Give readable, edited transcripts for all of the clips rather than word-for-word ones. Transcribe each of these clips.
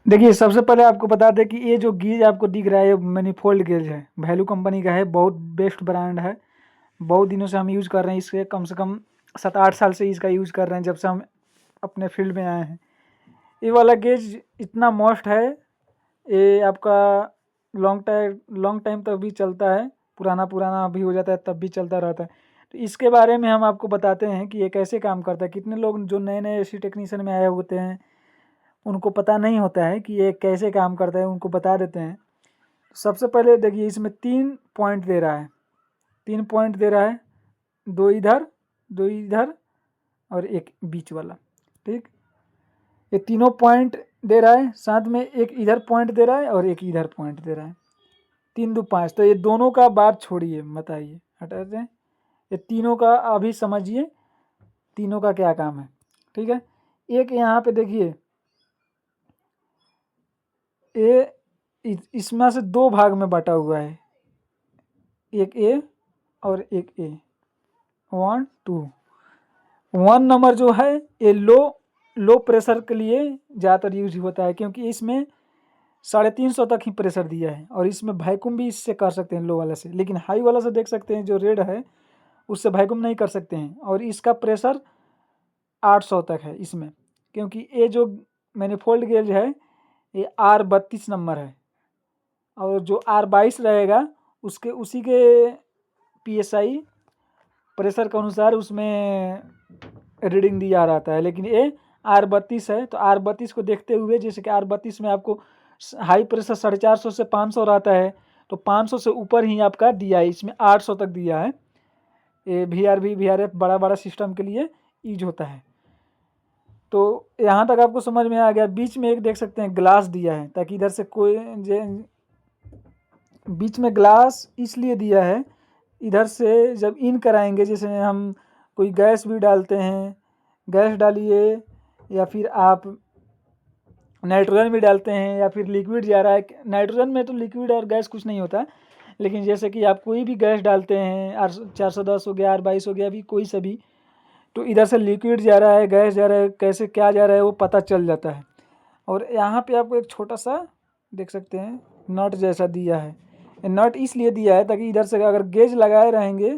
देखिए, सबसे पहले आपको बता दें कि ये जो गेज आपको दिख रहा है, ये मैनीफोल्ड गेज है। वैल्यू कंपनी का है, बहुत बेस्ट ब्रांड है। बहुत दिनों से हम यूज़ कर रहे हैं इसके, कम से कम 7-8 साल से इसका यूज़ कर रहे हैं, जब से हम अपने फील्ड में आए हैं। ये वाला गेज इतना मस्त है, ये आपका लॉन्ग टाइम तक भी चलता है, पुराना भी हो जाता है तब भी चलता रहता है। तो इसके बारे में हम आपको बताते हैं कि ये कैसे काम करता है। कितने लोग जो नए-नए एसी टेक्नीशियन में आए होते हैं, उनको पता नहीं होता है कि ये कैसे काम करता है, उनको बता देते हैं। सबसे पहले देखिए, इसमें 3 पॉइंट दे रहा है, 3 पॉइंट दे रहा है, 2 इधर और 1 बीच वाला, ठीक। ये तीनों पॉइंट दे रहा है, साथ में एक इधर पॉइंट दे रहा है और एक इधर पॉइंट दे रहा है। 3 2 5। तो ये दोनों का बात छोड़िए, बताइए, हटा दें। ये तीनों का अभी समझिए, तीनों का क्या काम है, ठीक है। एक यहाँ पे देखिए, ये इसमें से 2 भाग में बटा हुआ है, एक ए और एक ए, 1 2। 1 नंबर जो है ये लो प्रेशर के लिए ज़्यादातर यूज होता है, क्योंकि इसमें 350 तक ही प्रेशर दिया है और इसमें वैक्यूम भी इससे कर सकते हैं लो वाला से। लेकिन हाई वाला से देख सकते हैं, जो रेड है उससे वैक्यूम नहीं कर सकते हैं, और इसका प्रेशर 800 तक है इसमें। क्योंकि ये जो मैनीफोल्ड गेज है ये R32 नंबर है, और जो R22 रहेगा उसके उसी के PSI प्रेशर के अनुसार उसमें रीडिंग दिया रहता है। लेकिन ये R32 है, तो R32 को देखते हुए, जैसे कि R32 में आपको हाई प्रेशर 450 से 500 रहता है, तो 500 से ऊपर ही आपका दिया है, इसमें 800 तक दिया है। ये VRF बड़ा सिस्टम के लिए यूज होता है। तो यहाँ तक आपको समझ में आ गया। बीच में एक देख सकते हैं ग्लास दिया है, ताकि इधर से कोई बीच में ग्लास इसलिए दिया है, इधर से जब इन कराएंगे, जैसे हम कोई गैस भी डालते हैं, गैस डालिए, या फिर आप नाइट्रोजन भी डालते हैं, या फिर लिक्विड जा रहा है। नाइट्रोजन में तो लिक्विड और गैस कुछ नहीं होता, लेकिन जैसे कि आप कोई भी गैस डालते हैं, R410 हो गया, R22 हो गया, भी कोई सा भी, तो इधर से लिक्विड जा रहा है, गैस जा रहा है, कैसे क्या जा रहा है वो पता चल जाता है। और यहाँ पे आपको एक छोटा सा देख सकते हैं नट जैसा दिया है। ये नट इसलिए दिया है ताकि इधर से अगर गेज लगाए रहेंगे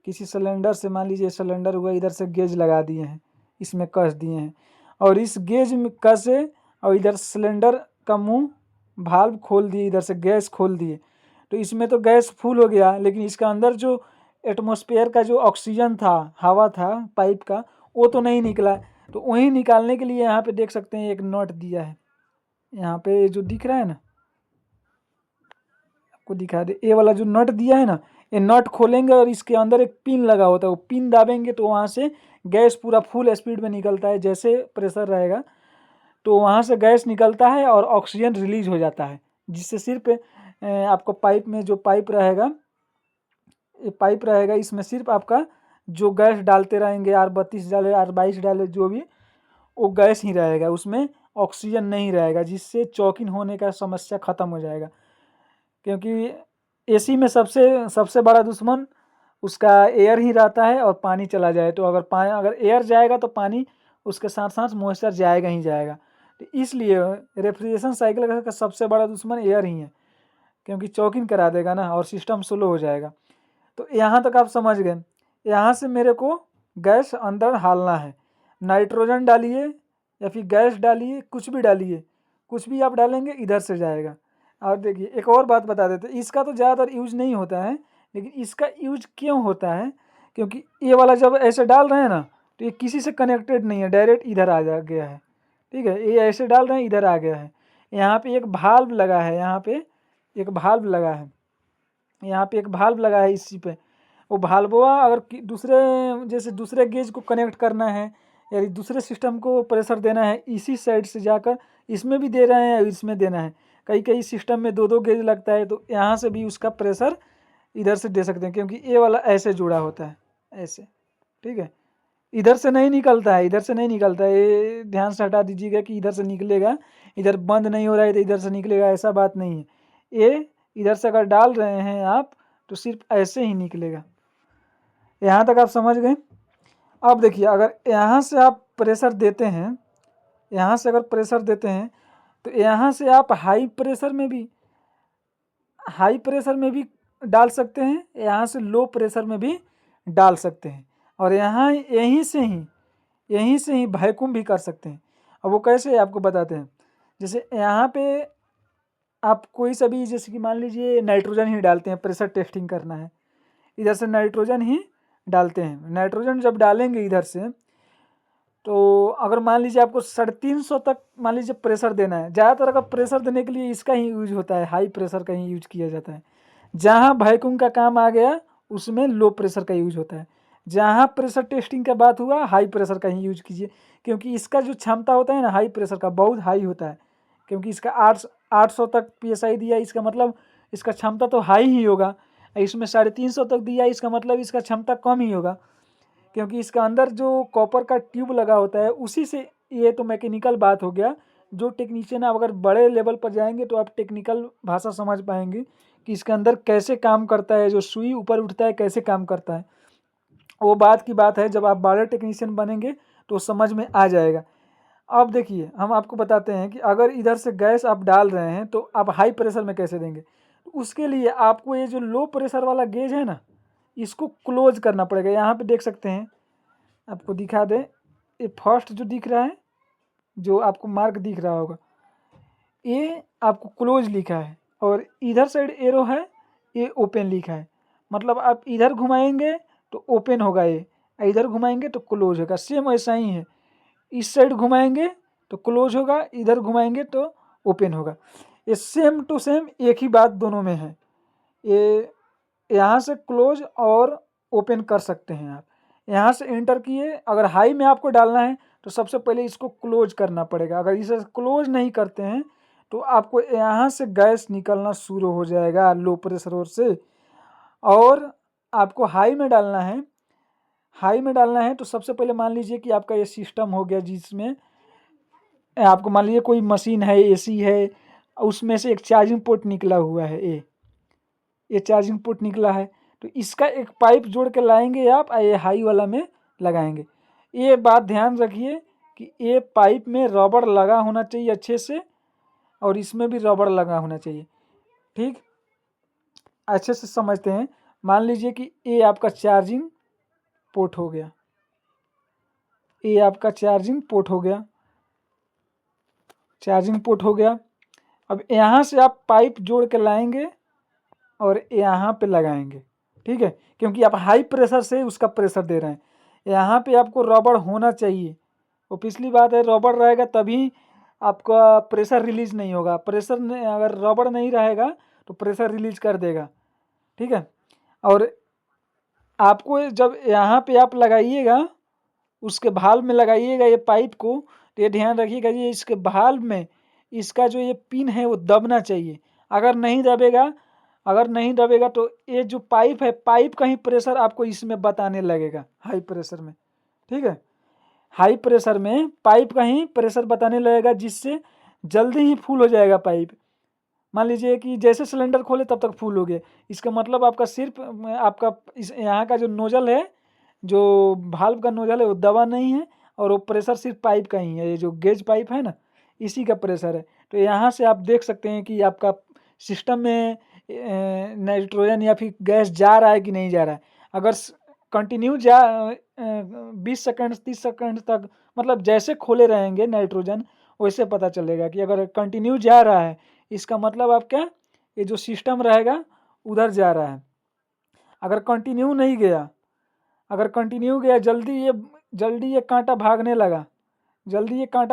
किसी सिलेंडर से, मान लीजिए सिलेंडर हुआ, इधर से गेज लगा दिए हैं, इसमें कस दिए हैं, और इस गेज में कसे और इधर सिलेंडर का मुंह भाल्व खोल दिए, इधर से गैस खोल दिए, तो इसमें तो गैस फुल हो गया, लेकिन इसका अंदर जो एटमॉस्फेयर का जो ऑक्सीजन था, हवा था पाइप का, वो तो नहीं निकला। तो वही निकालने के लिए यहाँ पे देख सकते हैं एक नट दिया है, यहाँ पे जो दिख रहा है ना, आपको दिखा दे, ये वाला जो नट दिया है ना, ये नट खोलेंगे और इसके अंदर एक पिन लगा होता है, वो पिन दाबेंगे तो वहाँ से गैस पूरा फुल स्पीड में निकलता है। जैसे प्रेशर रहेगा तो वहाँ से गैस निकलता है और ऑक्सीजन रिलीज हो जाता है, जिससे सिर्फ आपको पाइप में जो पाइप रहेगा, ये पाइप रहेगा, इसमें सिर्फ आपका जो गैस डालते रहेंगे, R32 डाले, R22 डाले, जो भी, वो गैस ही रहेगा, उसमें ऑक्सीजन नहीं रहेगा, जिससे चॉकिंग होने का समस्या ख़त्म हो जाएगा। क्योंकि एसी में सबसे बड़ा दुश्मन उसका एयर ही रहता है, और पानी चला जाए तो अगर एयर जाएगा तो पानी उसके साथ साथ मॉइस्चर जाएगा ही जाएगा। तो इसलिए रेफ्रिजरेशन साइकिल का सबसे बड़ा दुश्मन एयर ही है, क्योंकि चॉकिंग करा देगा ना और सिस्टम स्लो हो जाएगा। तो यहाँ तक आप समझ गए। यहाँ से मेरे को गैस अंदर डालना है, नाइट्रोजन डालिए या फिर गैस डालिए, कुछ भी डालिए, कुछ भी आप डालेंगे इधर से जाएगा। और देखिए एक और बात बता देते, इसका तो ज़्यादातर यूज नहीं होता है, लेकिन इसका यूज क्यों होता है, क्योंकि ये वाला जब ऐसे डाल रहे हैं ना, तो ये किसी से कनेक्टेड नहीं है, डायरेक्ट इधर आ जा गया है, ठीक है। ये ऐसे डाल रहे हैं, इधर आ गया है। यहाँ पे एक भाल्व लगा है, यहाँ पे एक भाल्व लगा है, यहाँ पे एक भाल्व लगा है इसी पे। वो भाल्ववा अगर दूसरे, जैसे दूसरे गेज को कनेक्ट करना है या दूसरे सिस्टम को प्रेशर देना है, इसी साइड से जाकर इसमें भी दे रहे हैं और इसमें देना है। कई सिस्टम में 2 गेज लगता है, तो यहाँ से भी उसका प्रेशर इधर से दे सकते हैं, क्योंकि ये वाला ऐसे जुड़ा होता है, ऐसे, ठीक है। इधर से नहीं निकलता है, इधर से नहीं निकलता है, ये ध्यान से हटा दीजिएगा कि इधर से निकलेगा, इधर बंद नहीं हो रहा है तो इधर से निकलेगा, ऐसा बात नहीं है। ये इधर से अगर डाल रहे हैं आप तो सिर्फ ऐसे ही निकलेगा। यहाँ तक आप समझ गए। अब देखिए, अगर यहाँ से आप प्रेशर देते हैं, यहाँ से अगर प्रेशर देते हैं, तो यहाँ से आप हाई प्रेशर में भी डाल सकते हैं, यहाँ से लो प्रेशर में भी डाल सकते हैं, और यहाँ यहीं से ही वैक्यूम भी कर सकते हैं। अब वो कैसे आपको बताते हैं। जैसे यहाँ पे आप कोई सा भी, जैसे कि मान लीजिए नाइट्रोजन ही डालते हैं, प्रेशर टेस्टिंग करना है, इधर से नाइट्रोजन ही डालते हैं। नाइट्रोजन जब डालेंगे इधर से, तो अगर मान लीजिए आपको 350 तक मान लीजिए प्रेशर देना है, ज़्यादातर अगर प्रेशर देने के लिए इसका ही यूज होता है, हाई प्रेशर का ही यूज किया जाता है। जहाँ वैक्यूम का काम आ गया उसमें लो प्रेशर का यूज होता है। जहाँ प्रेशर टेस्टिंग का बात हुआ हाई प्रेशर का ही यूज कीजिए, क्योंकि इसका जो क्षमता होता है ना हाई प्रेशर का बहुत हाई होता है, क्योंकि इसका 800 तक PSI दिया, इसका मतलब इसका क्षमता तो हाई ही होगा। इसमें 350 तक दिया, इसका मतलब इसका क्षमता कम ही होगा, क्योंकि इसका अंदर जो कॉपर का ट्यूब लगा होता है उसी से। ये तो मैकेनिकल बात हो गया, जो टेक्नीशियन आप अगर बड़े लेवल पर जाएंगे तो आप टेक्निकल भाषा समझ पाएंगे कि इसके अंदर कैसे काम करता है, जो सुई ऊपर उठता है कैसे काम करता है। वो बात की बात है, जब आप बड़े टेक्नीशियन बनेंगे तो समझ में आ जाएगा। अब देखिए हम आपको बताते हैं कि अगर इधर से गैस आप डाल रहे हैं तो आप हाई प्रेशर में कैसे देंगे। उसके लिए आपको ये जो लो प्रेशर वाला गेज है ना, इसको क्लोज करना पड़ेगा। यहाँ पे देख सकते हैं, आपको दिखा दें, ये फर्स्ट जो दिख रहा है, जो आपको मार्क दिख रहा होगा, ये आपको क्लोज लिखा है, और इधर साइड एरो है, ये ओपन लिखा है। मतलब आप इधर घुमाएंगे तो ओपन होगा ये, इधर घुमाएंगे तो क्लोज होगा। सेम ऐसा ही है, इस साइड घुमाएंगे तो क्लोज होगा, इधर घुमाएंगे तो ओपन होगा। ये सेम टू सेम एक ही बात दोनों में है। ये यहाँ से क्लोज और ओपन कर सकते हैं आप। यहाँ से एंटर किए, अगर हाई में आपको डालना है तो सबसे पहले इसको क्लोज करना पड़ेगा। अगर इसे क्लोज नहीं करते हैं तो आपको यहाँ से गैस निकलना शुरू हो जाएगा लो प्रेशर ओर से। और आपको हाई में डालना है तो सबसे पहले मान लीजिए कि आपका ये सिस्टम हो गया, जिसमें आपको मान लीजिए कोई मशीन है, AC है, उसमें से एक चार्जिंग पोर्ट निकला हुआ है, ये चार्जिंग पोर्ट निकला है, तो इसका एक पाइप जोड़ के लाएंगे आप, ये हाई वाला में लगाएंगे। ये बात ध्यान रखिए कि ये पाइप में रबड़ लगा होना चाहिए अच्छे से, और इसमें भी रबड़ लगा होना चाहिए। ठीक, अच्छे से समझते हैं। मान लीजिए कि ये आपका चार्जिंग पोर्ट हो गया, ये आपका चार्जिंग पोर्ट हो गया। अब यहाँ से आप पाइप जोड़ के लाएंगे और यहाँ पे लगाएंगे, ठीक है, क्योंकि आप हाई प्रेशर से उसका प्रेशर दे रहे हैं। यहाँ पे आपको रबड़ होना चाहिए, वो पिछली बात है, रबड़ रहेगा तभी आपका प्रेशर रिलीज नहीं होगा। अगर रबड़ नहीं रहेगा तो प्रेशर रिलीज कर देगा, ठीक है। और आपको जब यहाँ पे आप लगाइएगा, उसके भाल में लगाइएगा ये पाइप को, तो ये ध्यान रखिएगा जी, इसके भाल में इसका जो ये पिन है वो दबना चाहिए। अगर नहीं दबेगा तो ये जो पाइप है, पाइप का ही प्रेशर आपको इसमें बताने लगेगा हाई प्रेशर में, ठीक है। हाई प्रेशर में पाइप का ही प्रेशर बताने लगेगा, जिससे जल्दी ही फुल हो जाएगा पाइप। मान लीजिए कि जैसे सिलेंडर खोले तब तक फुल हो गया, इसका मतलब आपका सिर्फ आपका यहाँ का जो नोजल है, जो भाल्व का नोजल है वो दबा नहीं है, और वो प्रेशर सिर्फ पाइप का ही है, ये जो गेज पाइप है ना, इसी का प्रेशर है। तो यहाँ से आप देख सकते हैं कि आपका सिस्टम में नाइट्रोजन या फिर गैस जा रहा है कि नहीं जा रहा है। अगर कंटिन्यू 20 सेकंड 30 सेकंड तक, मतलब जैसे खोले रहेंगे नाइट्रोजन, वैसे पता चलेगा कि अगर कंटिन्यू जा रहा है, इसका मतलब आप क्या, ये जो सिस्टम रहेगा उधर जा रहा है। अगर कंटिन्यू नहीं गया, जल्दी ये कांटा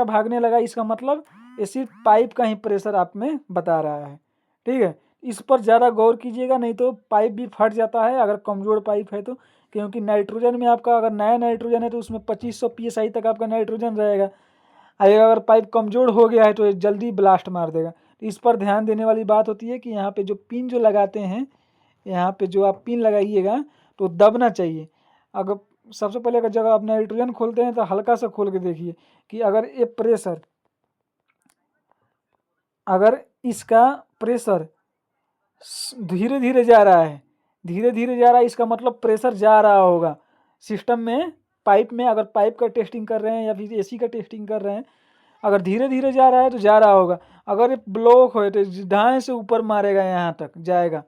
भागने लगा, इसका मतलब ये सिर्फ पाइप का ही प्रेशर आप में बता रहा है, ठीक है। इस पर ज़्यादा गौर कीजिएगा, नहीं तो पाइप भी फट जाता है अगर कमज़ोर पाइप है तो, क्योंकि नाइट्रोजन में आपका अगर नया नाइट्रोजन है तो उसमें 2500 PSI तक आपका नाइट्रोजन रहेगा। अगर पाइप कमज़ोर हो गया है तो ये जल्दी ब्लास्ट मार देगा। तो इस पर ध्यान देने वाली बात होती है कि यहाँ पे जो पिन जो लगाते हैं, यहाँ पे जो आप पिन लगाइएगा तो दबना चाहिए। अगर सबसे पहले अगर जब आप नाइट्रोजन खोलते हैं तो हल्का सा खोल के देखिए कि अगर इसका प्रेशर धीरे धीरे जा रहा है, इसका मतलब प्रेशर जा रहा होगा सिस्टम में, पाइप में। अगर पाइप का टेस्टिंग कर रहे हैं या फिर AC का टेस्टिंग कर रहे हैं, अगर धीरे धीरे जा रहा है तो जा रहा होगा। अगर ये ब्लॉक हो तो ढाई से ऊपर मारेगा, यहाँ तक जाएगा,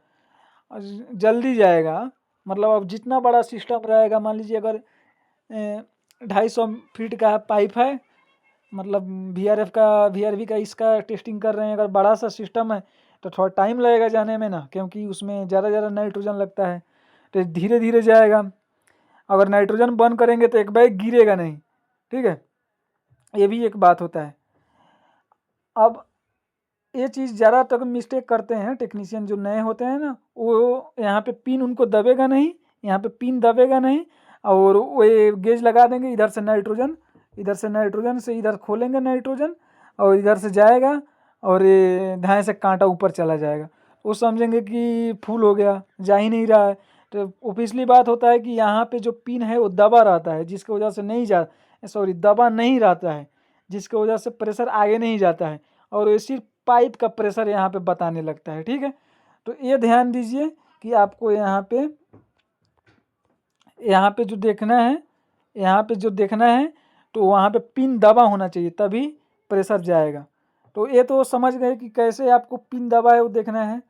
जल्दी जाएगा। मतलब अब जितना बड़ा सिस्टम रहेगा, मान लीजिए अगर 250 फीट का पाइप है, मतलब VRV का इसका टेस्टिंग कर रहे हैं, अगर बड़ा सा सिस्टम है तो थोड़ा टाइम लगेगा जाने में ना, क्योंकि उसमें ज़्यादा नाइट्रोजन लगता है, तो धीरे धीरे जाएगा। अगर नाइट्रोजन बंद करेंगे तो एक बैग गिरेगा नहीं, ठीक है, ये भी एक बात होता है। अब ये चीज़ ज़्यादा तक मिस्टेक करते हैं टेक्नीशियन जो नए होते हैं ना, वो यहाँ पे पिन उनको दबेगा नहीं, यहाँ पे पिन दबेगा नहीं, और वो ये गेज लगा देंगे, इधर से नाइट्रोजन से इधर खोलेंगे नाइट्रोजन, और इधर से जाएगा, और ये धाए से कांटा ऊपर चला जाएगा। वो समझेंगे कि फुल हो गया, जा ही नहीं रहा है। तो वो पिछली बात होता है कि यहाँ पे जो पिन है वो दबा रहता है, जिसकी वजह से नहीं जा दबा नहीं रहता है, जिसकी वजह से प्रेशर आगे नहीं जाता है, और ये सिर्फ पाइप का प्रेशर यहाँ पे बताने लगता है, ठीक है। तो ये ध्यान दीजिए कि आपको यहाँ पे जो देखना है, तो वहाँ पे पिन दबा होना चाहिए, तभी प्रेशर जाएगा। तो ये तो समझ गए कि कैसे आपको पिन दबा है वो देखना है।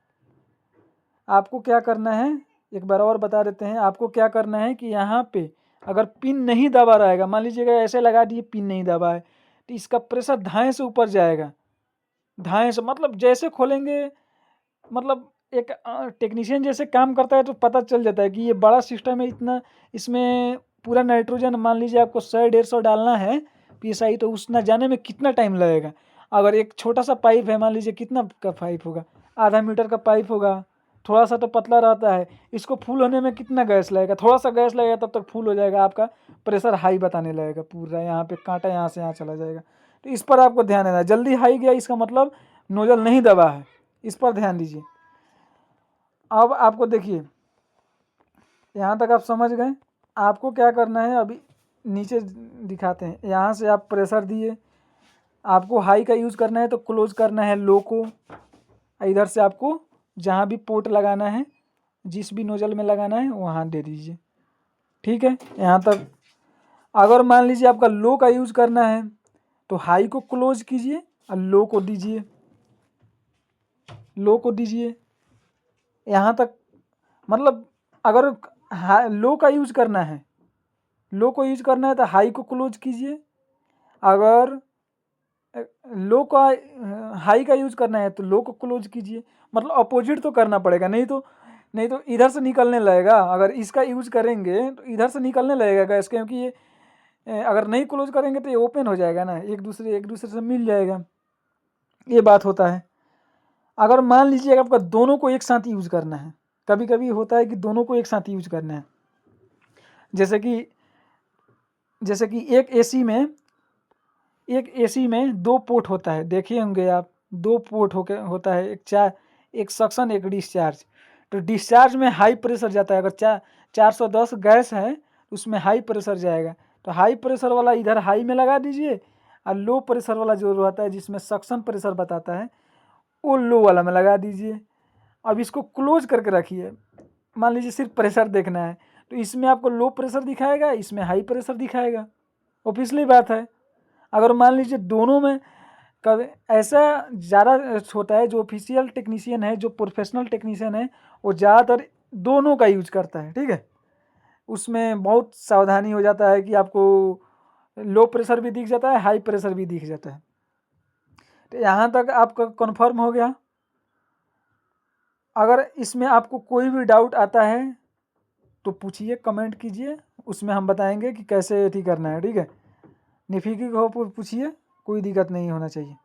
आपको क्या करना है, एक बार और बता देते हैं। आपको क्या करना है कि यहाँ पे अगर पिन नहीं दबा रहेगा, मान लीजिएगा ऐसे लगा दिए पिन नहीं दबा है, तो इसका प्रेशर धाए से ऊपर जाएगा। धाए से मतलब जैसे खोलेंगे, मतलब एक टेक्नीशियन जैसे काम करता है तो पता चल जाता है कि ये बड़ा सिस्टम है, इतना इसमें पूरा नाइट्रोजन मान लीजिए आपको 100-150 डालना है PSI, तो उसना जाने में कितना टाइम लगेगा। अगर एक छोटा सा पाइप है, मान लीजिए कितना का पाइप होगा, आधा मीटर का पाइप होगा, थोड़ा सा तो पतला रहता है, इसको फुल होने में कितना गैस लगेगा, थोड़ा सा गैस लगेगा तब तक फुल हो जाएगा, आपका प्रेशर हाई बताने लगेगा, पूरा यहाँ पे कांटा यहाँ से यहाँ चला जाएगा। तो इस पर आपको ध्यान देना है। जल्दी हाई गया इसका मतलब नोजल नहीं दबा है, इस पर ध्यान दीजिए। अब आपको देखिए, यहाँ तक आप समझ गए। आपको क्या करना है, अभी नीचे दिखाते हैं। यहाँ से आप प्रेशर दिए, आपको हाई का यूज़ करना है तो क्लोज करना है लो को। इधर से आपको जहाँ भी पोर्ट लगाना है, जिस भी नोजल में लगाना है वहाँ दे दीजिए, ठीक है। यहाँ तक अगर मान लीजिए आपका लो का यूज़ करना है तो हाई को क्लोज कीजिए और लो को दीजिए, यहाँ तक। मतलब अगर लो का यूज़ करना है, तो हाई को क्लोज कीजिए। अगर लो का हाई का यूज़ करना है तो लो को क्लोज कीजिए। मतलब अपोजिट तो करना पड़ेगा, नहीं तो इधर से निकलने लगेगा। अगर इसका यूज़ करेंगे तो इधर से निकलने लगेगा गैस, क्योंकि ये अगर नहीं क्लोज करेंगे तो ये ओपन हो जाएगा ना, एक दूसरे से मिल जाएगा, ये बात होता है। अगर मान लीजिए आपका दोनों को एक साथ यूज़ करना है, कभी कभी होता है कि दोनों को एक साथ यूज़ करना है, जैसे कि एक एसी में 2 पोर्ट होता है, देखे होंगे आप, 2 पोर्ट होता है, एक सक्शन एक डिस्चार्ज। तो डिस्चार्ज में हाई प्रेशर जाता है, अगर 410 गैस है उसमें हाई प्रेशर जाएगा, तो हाई प्रेशर वाला इधर हाई में लगा दीजिए, और लो प्रेशर वाला जो रहता है जिसमें सक्शन प्रेशर बताता है वो लो वाला में लगा दीजिए। अब इसको क्लोज करके रखिए, मान लीजिए सिर्फ प्रेशर देखना है, तो इसमें आपको लो प्रेशर दिखाएगा, इसमें हाई प्रेशर दिखाएगा, वो पिछली बात है। अगर मान लीजिए दोनों में कभी ऐसा ज़्यादा होता है, जो ऑफिशियल टेक्नीशियन है, जो प्रोफेशनल टेक्नीशियन है, वो ज़्यादातर दोनों का यूज करता है, ठीक है। उसमें बहुत सावधानी हो जाता है कि आपको लो प्रेशर भी दिख जाता है, हाई प्रेशर भी दिख जाता है। तो यहाँ तक आपका कन्फर्म हो गया। अगर इसमें आपको कोई भी डाउट आता है तो पूछिए, कमेंट कीजिए, उसमें हम बताएंगे कि कैसे ठीक करना है, ठीक है। निफिकी को पूछिए, कोई दिक्कत नहीं होना चाहिए।